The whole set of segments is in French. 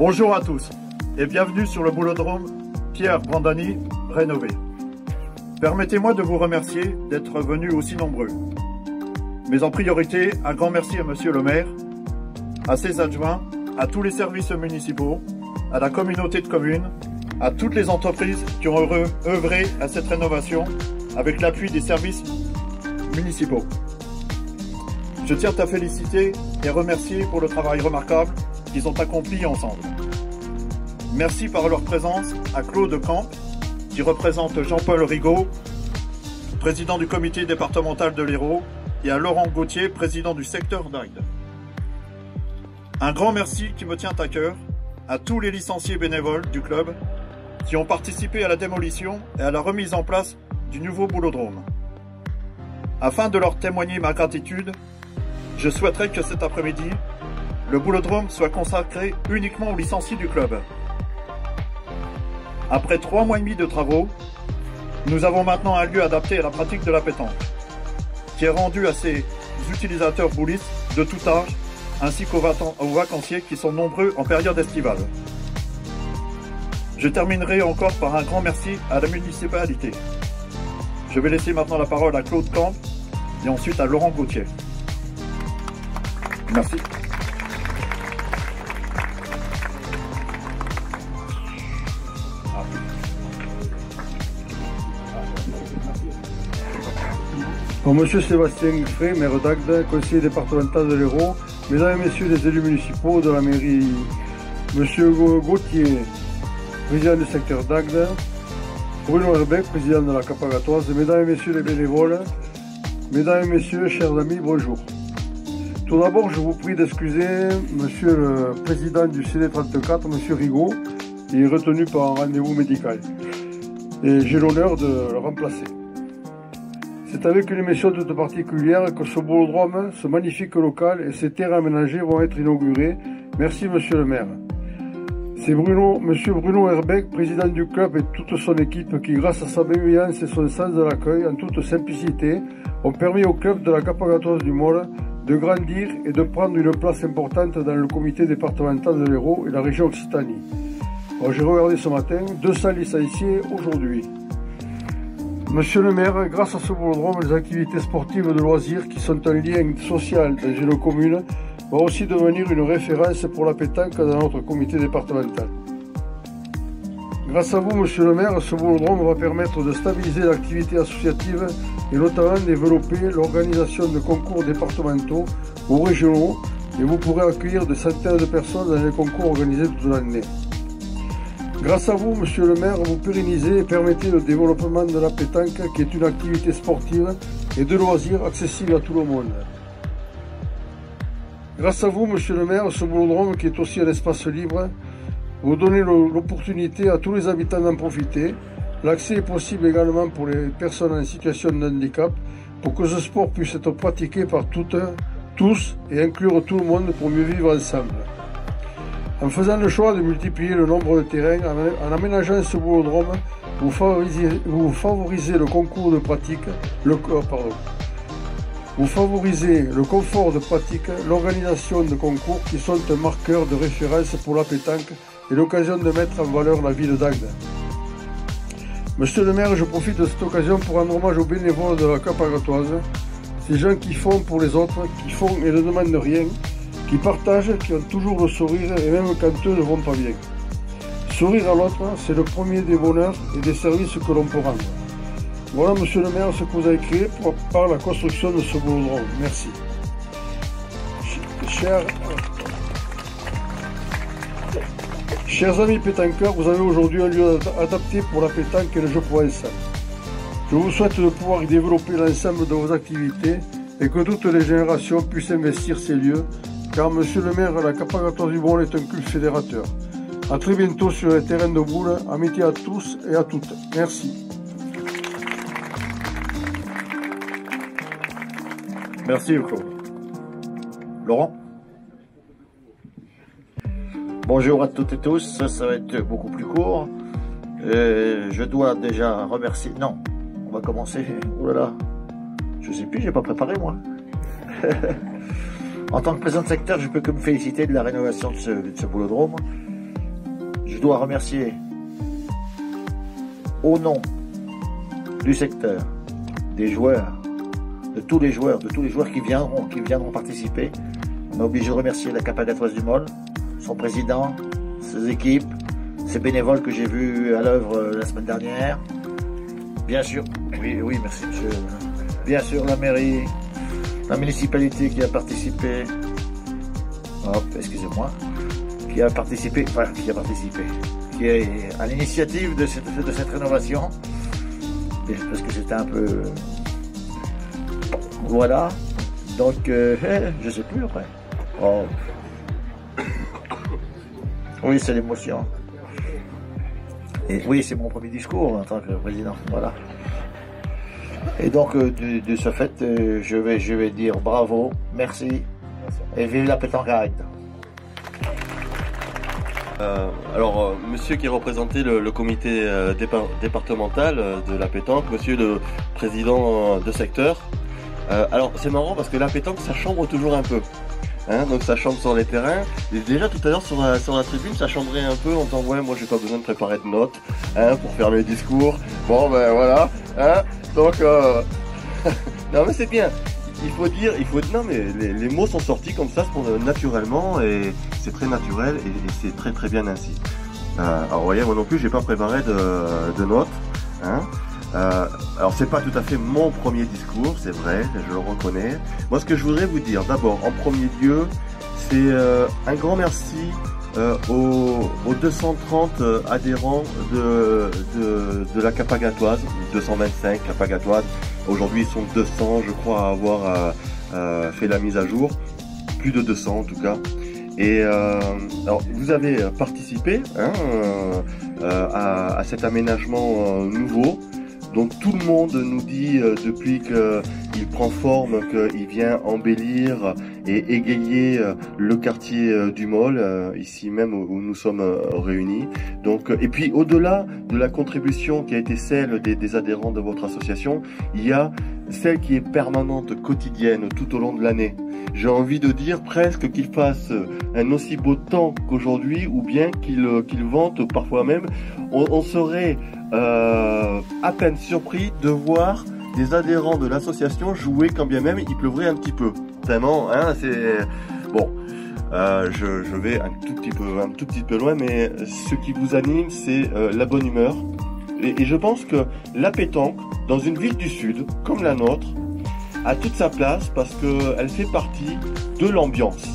Bonjour à tous et bienvenue sur le boulodrome Pierre Brandani rénové. Permettez-moi de vous remercier d'être venus aussi nombreux. Mais en priorité, un grand merci à Monsieur le maire, à ses adjoints, à tous les services municipaux, à la communauté de communes, à toutes les entreprises qui ont œuvré à cette rénovation avec l'appui des services municipaux. Je tiens à féliciter et remercier pour le travail remarquable qu'ils ont accompli ensemble. Merci par leur présence à Claude Camp, qui représente Jean-Paul Rigaud, président du comité départemental de l'Hérault, et à Laurent Gauthier, président du secteur d'Agde. Un grand merci qui me tient à cœur à tous les licenciés bénévoles du club qui ont participé à la démolition et à la remise en place du nouveau boulodrome. Afin de leur témoigner ma gratitude, je souhaiterais que cet après-midi, le boulodrome soit consacré uniquement aux licenciés du club. Après 3 mois et demi de travaux, nous avons maintenant un lieu adapté à la pratique de la pétanque, qui est rendu à ses utilisateurs boulistes de tout âge, ainsi qu'aux vacanciers qui sont nombreux en période estivale. Je terminerai encore par un grand merci à la municipalité. Je vais laisser maintenant la parole à Claude Camp et ensuite à Laurent Gauthier. Merci. Bon, Monsieur Sébastien Guffret, maire d'Agde, conseiller départemental de l'Hérault, mesdames et messieurs les élus municipaux de la mairie, Monsieur Gauthier, président du secteur d'Agde, Bruno Herbeck, président de la Capagatoise, mesdames et messieurs les bénévoles, mesdames et messieurs, chers amis, bonjour. Tout d'abord, je vous prie d'excuser Monsieur le président du CD34, Monsieur Rigaud, qui est retenu par un rendez-vous médical. Et j'ai l'honneur de le remplacer. C'est avec une émotion toute particulière que ce boulodrome, ce magnifique local et ces terres aménagées vont être inaugurés. Merci Monsieur le maire. C'est Monsieur Bruno Herbeck, président du club, et toute son équipe qui, grâce à sa bienveillance et son sens de l'accueil, en toute simplicité, ont permis au club de la Capagatoise du Môle de grandir et de prendre une place importante dans le comité départemental de l'Hérault et la région Occitanie. J'ai regardé ce matin, 200 licenciés aujourd'hui. Monsieur le maire, grâce à ce boulodrome, les activités sportives de loisirs qui sont un lien social dans une commune vont aussi devenir une référence pour la pétanque dans notre comité départemental. Grâce à vous, monsieur le maire, ce boulodrome va permettre de stabiliser l'activité associative et notamment développer l'organisation de concours départementaux ou régionaux, et vous pourrez accueillir des centaines de personnes dans les concours organisés toute l'année. Grâce à vous, monsieur le maire, vous pérennisez et permettez le développement de la pétanque, qui est une activité sportive et de loisirs accessible à tout le monde. Grâce à vous, monsieur le maire, ce boulodrome, qui est aussi un espace libre, vous donnez l'opportunité à tous les habitants d'en profiter. L'accès est possible également pour les personnes en situation de handicap, pour que ce sport puisse être pratiqué par toutes, tous et inclure tout le monde pour mieux vivre ensemble. En faisant le choix de multiplier le nombre de terrains, en aménageant ce boulodrome, vous favorisez le concours de pratique, vous favorisez le confort de pratique, l'organisation de concours qui sont un marqueur de référence pour la pétanque et l'occasion de mettre en valeur la ville d'Agde. Monsieur le maire, je profite de cette occasion pour rendre hommage aux bénévoles de la Capagatoise, ces gens qui font pour les autres, qui font et ne demandent rien, qui partagent, qui ont toujours le sourire et même quand eux ne vont pas bien. Sourire à l'autre, c'est le premier des bonheurs et des services que l'on peut rendre. Voilà, monsieur le maire, ce que vous avez créé par la construction de ce boulodrome. Merci. Chers amis pétanqueurs, vous avez aujourd'hui un lieu adapté pour la pétanque et le jeu provençal. Je vous souhaite de pouvoir y développer l'ensemble de vos activités et que toutes les générations puissent investir ces lieux, car monsieur le maire, la Capagatoise du Môle est un club fédérateur. A très bientôt sur les terrains de boule. Amitié à tous et à toutes. Merci. Merci Claude. Laurent? Bonjour à toutes et tous, ça va être beaucoup plus court. Je dois déjà remercier... Non, on va commencer. Oh là là, je sais plus, j'ai pas préparé moi. En tant que président de secteur, je peux que me féliciter de la rénovation de ce boulodrome. dois remercier au nom du secteur, des joueurs, de tous les joueurs qui viendront participer. On est obligé de remercier la Capagatoise du Mol, son président, ses équipes, ses bénévoles que j'ai vus à l'œuvre la semaine dernière. Bien sûr, oui, merci monsieur. Bien sûr la mairie, la municipalité qui a participé. Hop, excusez-moi. Qui est à l'initiative de cette rénovation. Parce que c'était un peu... Voilà. Donc, je sais plus après. Oh. Oui, c'est l'émotion. Et oui, c'est mon premier discours en tant que président. Voilà. Et donc, de ce fait, je vais dire bravo, merci, et vive la pétanque à Agde. Alors, monsieur qui représentait le comité départemental de la pétanque, monsieur le président de secteur. Alors, c'est marrant parce que la pétanque, ça chambre toujours un peu. Hein, donc ça chambre sur les terrains. Et déjà tout à l'heure sur la tribune, ça chambrait un peu en disant ouais, moi j'ai pas besoin de préparer de notes pour faire mes discours. Bon ben voilà. Hein, donc non mais c'est bien. Non mais les mots sont sortis comme ça naturellement et c'est très naturel et c'est très très bien ainsi. Alors vous voyez, moi non plus j'ai pas préparé de notes. Hein. Alors c'est pas tout à fait mon premier discours, c'est vrai, je le reconnais. Moi ce que je voudrais vous dire d'abord en premier lieu, c'est un grand merci aux 230 adhérents de la Capagatoise, 225 Capagatoises. Aujourd'hui ils sont 200 je crois à avoir fait la mise à jour, plus de 200 en tout cas. Et alors vous avez participé à cet aménagement nouveau. Donc tout le monde nous dit depuis qu'il prend forme qu'il vient embellir et égayer le quartier du Mol, ici même où nous sommes réunis. Donc, et puis au-delà de la contribution qui a été celle des adhérents de votre association, il y a celle qui est permanente, quotidienne, tout au long de l'année. J'ai envie de dire presque qu'il fasse un aussi beau temps qu'aujourd'hui ou bien qu'il vente parfois même. On serait à peine surpris de voir des adhérents de l'association jouer quand bien même il pleuvrait un petit peu. Vraiment, hein, c'est... Bon, je vais un tout petit peu loin, mais ce qui vous anime, c'est la bonne humeur. Et je pense que la pétanque, dans une ville du Sud, comme la nôtre, a toute sa place parce qu'elle fait partie de l'ambiance.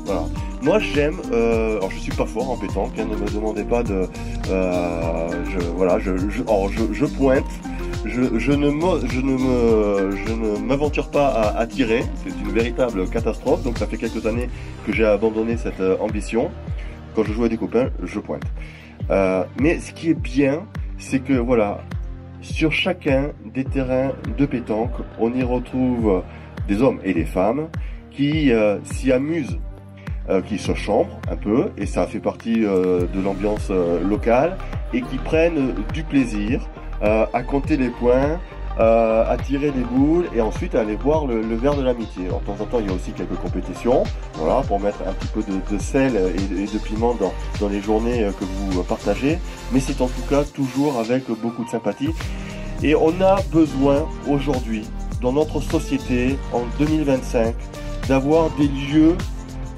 Voilà. Moi j'aime, alors je suis pas fort en pétanque, hein, ne me demandez pas de, je pointe, je ne m'aventure pas à tirer, c'est une véritable catastrophe, donc ça fait quelques années que j'ai abandonné cette ambition. Quand je joue avec des copains, je pointe. Mais ce qui est bien, c'est que voilà, sur chacun des terrains de pétanque, on y retrouve des hommes et des femmes qui s'y amusent, qui se chambrent un peu, et ça fait partie de l'ambiance locale, et qui prennent du plaisir à compter les points, à tirer les boules, et ensuite à aller boire le verre de l'amitié. Alors de temps en temps, il y a aussi quelques compétitions, voilà, pour mettre un petit peu de sel et de piment dans les journées que vous partagez, mais c'est en tout cas toujours avec beaucoup de sympathie. Et on a besoin aujourd'hui, dans notre société, en 2025, d'avoir des lieux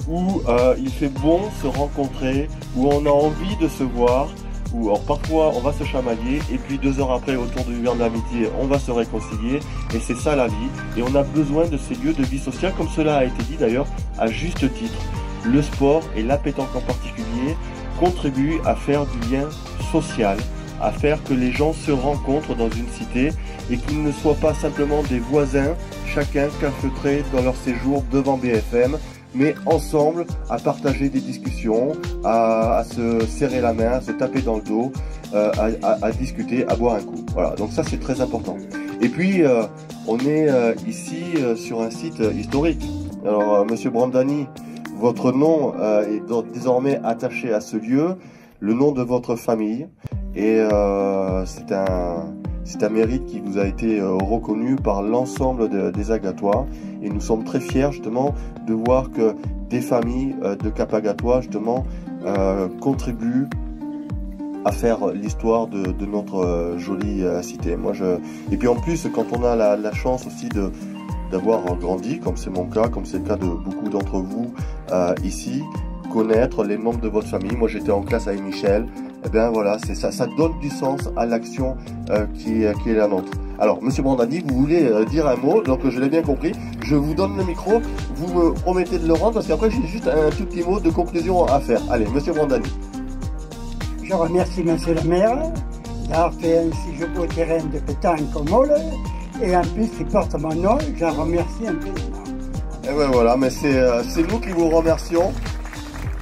où il fait bon se rencontrer, où on a envie de se voir, où alors, parfois on va se chamailler et puis 2 heures après autour du verre de l'amitié on va se réconcilier, et c'est ça la vie. Et on a besoin de ces lieux de vie sociale, comme cela a été dit d'ailleurs à juste titre. Le sport et la pétanque en particulier contribuent à faire du lien social, à faire que les gens se rencontrent dans une cité et qu'ils ne soient pas simplement des voisins, chacun calfeutrés dans leur séjour devant BFM, mais ensemble à partager des discussions, à se serrer la main, à se taper dans le dos, à discuter, à boire un coup. Voilà, donc ça c'est très important. Et puis on est ici sur un site historique. Alors monsieur Brandani, votre nom est désormais attaché à ce lieu, le nom de votre famille, et c'est un mérite qui vous a été reconnu par l'ensemble des Agatois, et nous sommes très fiers justement de voir que des familles de Capagatois justement contribuent à faire l'histoire de notre jolie cité. Et puis en plus, quand on a la chance aussi d'avoir grandi, comme c'est mon cas, comme c'est le cas de beaucoup d'entre vous ici, connaître les membres de votre famille. Moi, j'étais en classe avec Michel. Eh bien voilà, c'est ça, ça donne du sens à l'action qui est la nôtre. Alors, Monsieur Brandani, vous voulez dire un mot, donc je l'ai bien compris. Je vous donne le micro, vous me promettez de le rendre, parce qu'après j'ai juste un tout petit mot de conclusion à faire. Allez, Monsieur Brandani. Je remercie Monsieur le maire d'avoir fait un si joli terrain de pétanque au Molle, et en plus il porte mon nom, j'en remercie infiniment. Et ben voilà, mais c'est nous qui vous remercions,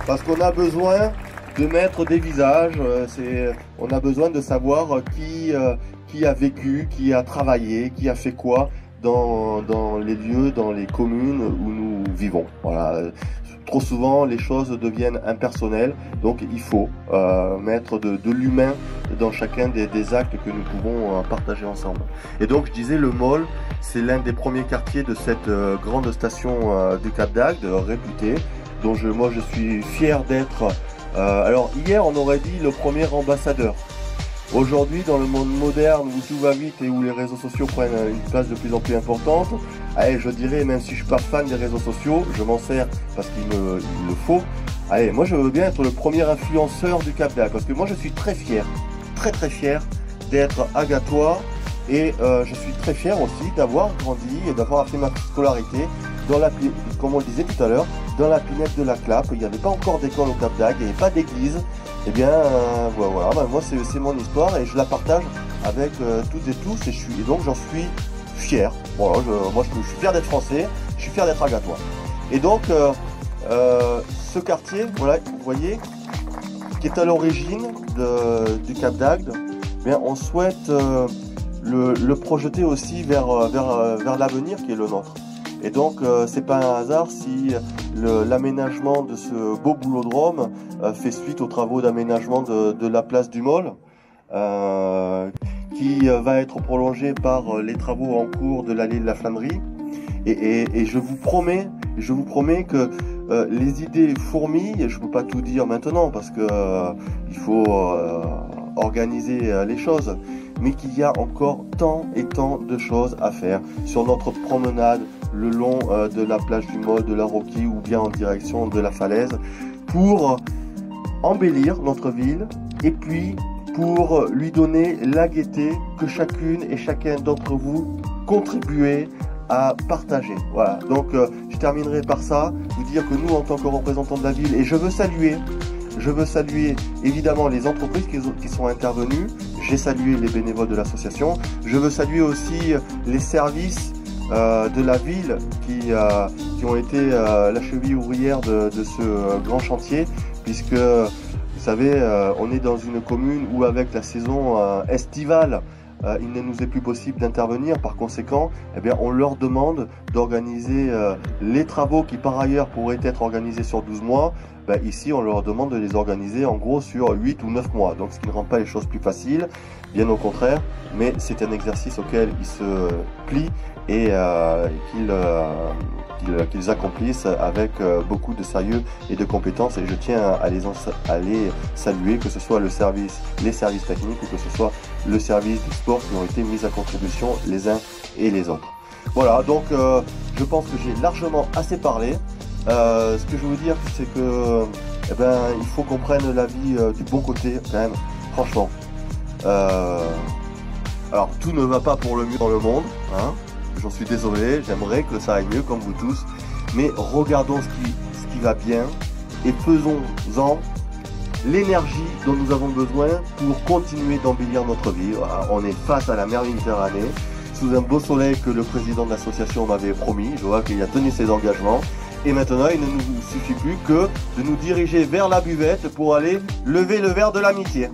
parce qu'on a besoin de mettre des visages, on a besoin de savoir qui a vécu, qui a travaillé, qui a fait quoi dans les lieux, dans les communes où nous vivons. Voilà. Trop souvent, les choses deviennent impersonnelles, donc il faut mettre de l'humain dans chacun des actes que nous pouvons partager ensemble. Et donc, je disais, le Molle, c'est l'un des premiers quartiers de cette grande station du Cap d'Agde, réputée, dont moi je suis fier d'être. Alors hier on aurait dit le premier ambassadeur. Aujourd'hui, dans le monde moderne où tout va vite et où les réseaux sociaux prennent une place de plus en plus importante, allez, je dirais, même si je suis pas fan des réseaux sociaux, je m'en sers parce qu'il me faut. Allez, moi je veux bien être le premier influenceur du Cap d'Agde, parce que moi je suis très fier d'être agatois, et je suis très fier aussi d'avoir grandi et d'avoir fait ma scolarité dans comme on le disait tout à l'heure, dans la pinette de la Clappe. Il n'y avait pas encore d'école au Cap d'Agde, il n'y avait pas d'église. Eh bien, voilà, moi c'est mon histoire et je la partage avec toutes et tous, et donc j'en suis fier. Voilà, moi je suis fier d'être français, je suis fier d'être agatois. Et donc, ce quartier, voilà, vous voyez, qui est à l'origine du Cap d'Agde, eh bien, on souhaite le projeter aussi vers l'avenir qui est le nôtre. Et donc, c'est pas un hasard si l'aménagement de ce beau boulodrome fait suite aux travaux d'aménagement de la place du Molle, qui va être prolongé par les travaux en cours de l'allée de la Flânerie. Et je vous promets que les idées fourmillent, et je ne peux pas tout dire maintenant parce que il faut organiser les choses, mais qu'il y a encore tant et tant de choses à faire sur notre promenade le long de la plage du Molle, de la Roquille, ou bien en direction de la Falaise, pour embellir notre ville et puis pour lui donner la gaieté que chacune et chacun d'entre vous contribuez à partager. Voilà, donc je terminerai par ça, vous dire que nous, en tant que représentants de la ville, et je veux saluer évidemment les entreprises qui sont intervenues, j'ai salué les bénévoles de l'association, je veux saluer aussi les services de la ville qui ont été la cheville ouvrière de ce grand chantier, puisque vous savez, on est dans une commune où avec la saison estivale, il ne nous est plus possible d'intervenir. Par conséquent, eh bien, on leur demande d'organiser les travaux qui par ailleurs pourraient être organisés sur 12 mois. Ben, ici, on leur demande de les organiser en gros sur 8 ou 9 mois. Donc ce qui ne rend pas les choses plus faciles, bien au contraire, mais c'est un exercice auquel ils se plient et qu'ils accomplissent avec beaucoup de sérieux et de compétences, et je tiens à les saluer, que ce soit les services techniques ou que ce soit le service du sport, qui ont été mis à contribution les uns et les autres. Voilà, donc je pense que j'ai largement assez parlé. Ce que je veux vous dire, c'est que eh ben, il faut qu'on prenne la vie du bon côté quand même, franchement. Alors tout ne va pas pour le mieux dans le monde, hein. J'en suis désolé, j'aimerais que ça aille mieux comme vous tous, mais regardons ce qui va bien et faisons-en l'énergie dont nous avons besoin pour continuer d'embellir notre vie. Voilà, on est face à la mer Méditerranée, sous un beau soleil que le président de l'association m'avait promis. Je vois qu'il a tenu ses engagements. Et maintenant, il ne nous suffit plus que de nous diriger vers la buvette pour aller lever le verre de l'amitié.